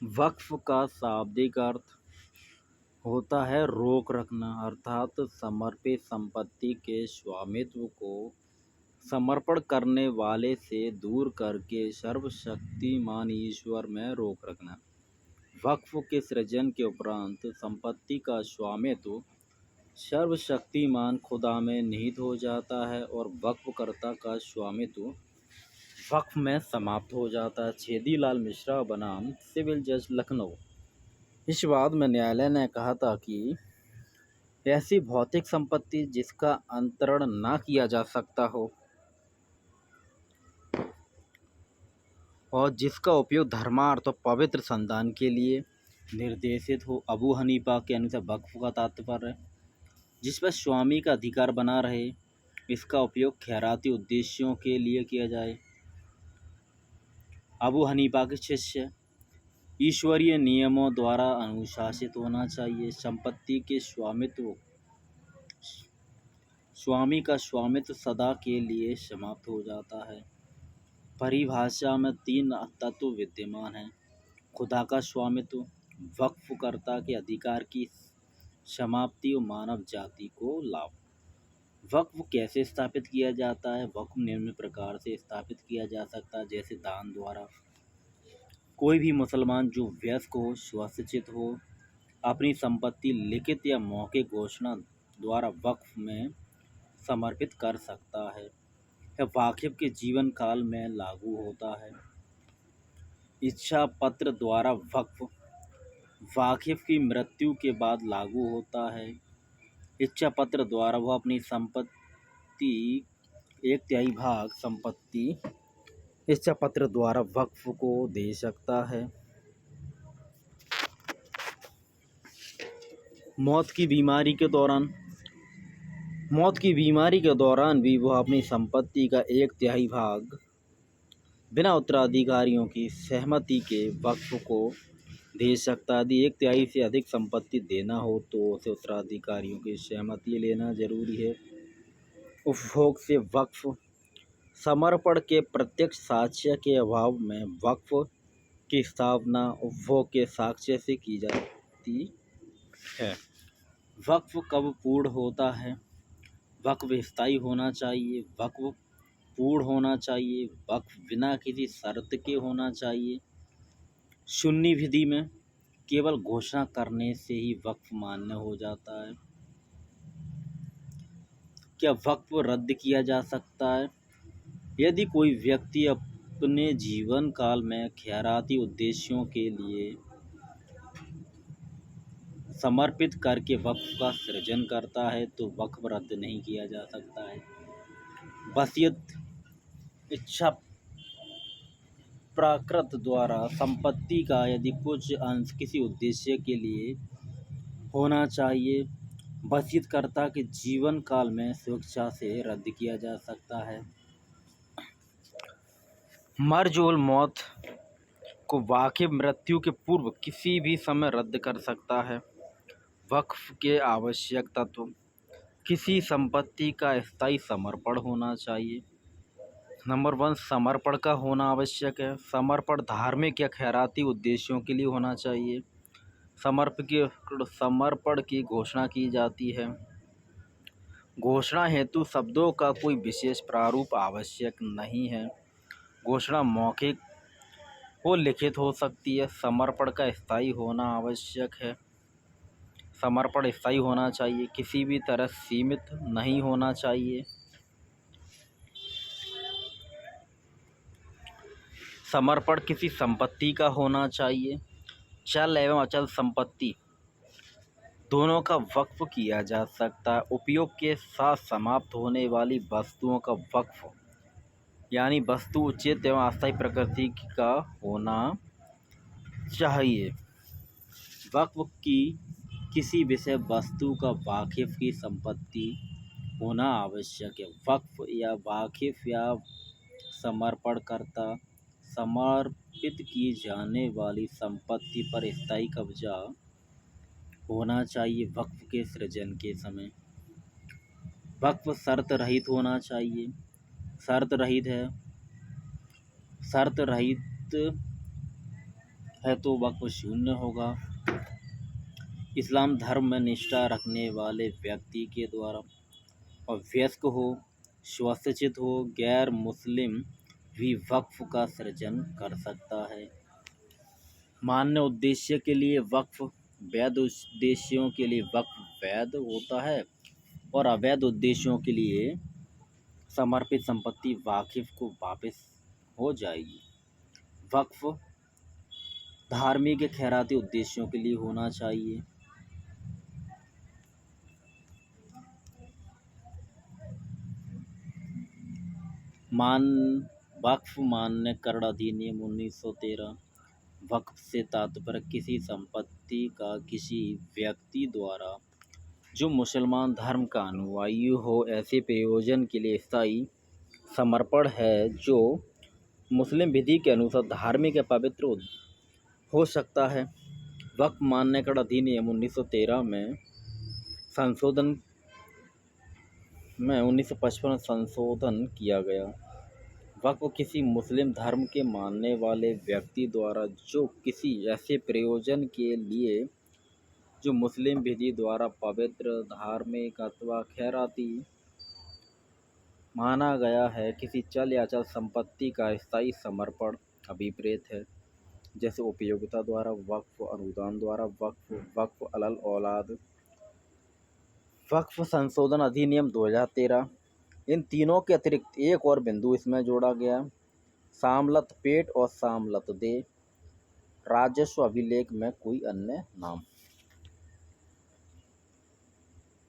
वक्फ का शाब्दिक अर्थ होता है रोक रखना, अर्थात समर्पित संपत्ति के स्वामित्व को समर्पण करने वाले से दूर करके सर्वशक्तिमान ईश्वर में रोक रखना। वक्फ के सृजन के उपरांत संपत्ति का स्वामित्व सर्वशक्तिमान खुदा में निहित हो जाता है और वक्फकर्ता का स्वामित्व वक्फ में समाप्त हो जाता है। छेदीलाल मिश्रा बनाम सिविल जज, लखनऊ। इस वाद में न्यायालय ने कहा था कि ऐसी भौतिक संपत्ति जिसका अंतरण ना किया जा सकता हो और जिसका उपयोग धर्मार्थ और पवित्र संदान के लिए निर्देशित हो। अबू हनीफा के अनुसार वक्फ का तात्पर्य जिस पर स्वामी का अधिकार बना रहे, इसका उपयोग खैराती उद्देश्यों के लिए किया जाए। अबू हनीफा के शिष्य ईश्वरीय नियमों द्वारा अनुशासित होना चाहिए। संपत्ति के स्वामी का स्वामित्व सदा के लिए समाप्त हो जाता है। परिभाषा में 3 तत्व विद्यमान हैं: खुदा का स्वामित्व, वक्फकर्ता के अधिकार की समाप्ति और मानव जाति को लाभ। वक्फ कैसे स्थापित किया जाता है? वक्फ निम्न प्रकार से स्थापित किया जा सकता है, जैसे दान द्वारा। कोई भी मुसलमान जो वयस्क हो, सुशिक्षित हो, अपनी संपत्ति लिखित या मौखिक घोषणा द्वारा वक्फ में समर्पित कर सकता है। यह वाकिफ के जीवन काल में लागू होता है। इच्छा पत्र द्वारा वक्फ वाकिफ की मृत्यु के बाद लागू होता है। इच्छा पत्र द्वारा वह अपनी संपत्ति 1/3 भाग संपत्ति इच्छा पत्र द्वारा वक्फ को दे सकता है। मौत की बीमारी के दौरान भी वह अपनी संपत्ति का 1/3 भाग बिना उत्तराधिकारियों की सहमति के वक्फ को दे सकता है। यदि 1/3 से अधिक संपत्ति देना हो तो उसे उत्तराधिकारियों की सहमति लेना जरूरी है। उपभोग से वक्फ समर्पण के प्रत्यक्ष साक्ष्य के अभाव में वक्फ की स्थापना उपभोग के साक्ष्य से की जाती है। वक्फ कब पूर्ण होता है? वक्फ स्थायी होना चाहिए, वक्फ पूर्ण होना चाहिए, वक्फ बिना किसी शर्त के होना चाहिए। सुन्नी विधि में केवल घोषणा करने से ही वक्फ मान्य हो जाता है। क्या वक्फ रद्द किया जा सकता है? यदि कोई व्यक्ति अपने जीवन काल में खैराती उद्देश्यों के लिए समर्पित करके वक्फ का सृजन करता है तो वक्फ रद्द नहीं किया जा सकता है। वसीयत इच्छा प्राकृत द्वारा संपत्ति का यदि कुछ अंश किसी उद्देश्य के लिए होना चाहिए, वसीयतकर्ता के जीवन काल में स्वेच्छा से रद्द किया जा सकता है। मरजूल मौत को वाकिफ मृत्यु के पूर्व किसी भी समय रद्द कर सकता है। वक्फ के आवश्यक तत्व: किसी संपत्ति का स्थायी समर्पण होना चाहिए। नंबर 1, समर्पण का होना आवश्यक है। समर्पण धार्मिक या खैराती उद्देश्यों के लिए होना चाहिए। समर्पण की घोषणा की जाती है। घोषणा हेतु शब्दों का कोई विशेष प्रारूप आवश्यक नहीं है। घोषणा मौखिक वो लिखित हो सकती है। समर्पण का स्थायी होना आवश्यक है। समर्पण स्थायी होना चाहिए, किसी भी तरह सीमित नहीं होना चाहिए। समर्पण किसी संपत्ति का होना चाहिए। चल एवं अचल संपत्ति दोनों का वक्फ किया जा सकता है। उपयोग के साथ समाप्त होने वाली वस्तुओं का वक्फ यानी वस्तु उचित एवं अस्थायी प्रकृति का होना चाहिए। वक्फ की किसी विषय वस्तु का वाकिफ की संपत्ति होना आवश्यक है। वक्फ या वाकिफ या समर्पणकर्ता समर्पित की जाने वाली संपत्ति पर स्थायी कब्जा होना चाहिए। वक्फ के सृजन के समय वक्फ शर्त रहित होना चाहिए। शर्त रहित है तो वक्फ शून्य होगा। इस्लाम धर्म में निष्ठा रखने वाले व्यक्ति के द्वारा और वयस्क हो, स्वशिक्षित हो, गैर मुस्लिम भी वक्फ का सृजन कर सकता है। मान्य उद्देश्य के लिए वक्फ, वैध उद्देश्यों के लिए वक्फ वैध होता है और अवैध उद्देश्यों के लिए समर्पित संपत्ति वाकिफ को वापस हो जाएगी। वक्फ धार्मिक या खैराती उद्देश्यों के लिए होना चाहिए। वक्फ मान्यकरण अधिनियम 1913। वक्फ से तात्पर्य किसी संपत्ति का किसी व्यक्ति द्वारा जो मुसलमान धर्म का अनुयायी हो ऐसे प्रयोजन के लिए स्थायी समर्पण है जो मुस्लिम विधि के अनुसार धार्मिक या पवित्र हो सकता है। वक्फ मान्यकरण अधिनियम 1913 में 1955 संशोधन किया गया। वक्फ किसी मुस्लिम धर्म के मानने वाले व्यक्ति द्वारा जो किसी ऐसे प्रयोजन के लिए जो मुस्लिम विधि द्वारा पवित्र, धार्मिक अथवा खैराती माना गया है, किसी चल या अचल संपत्ति का स्थायी समर्पण अभिप्रेत है, जैसे उपयोगिता द्वारा वक्फ, अनुदान द्वारा वक्फ, वक्फ अलल औलाद। वक्फ संशोधन अधिनियम 2013। इन तीनों के अतिरिक्त एक और बिंदु इसमें जोड़ा गया, सामलत पेट और सामलत दे। राजस्व अभिलेख में कोई अन्य नाम।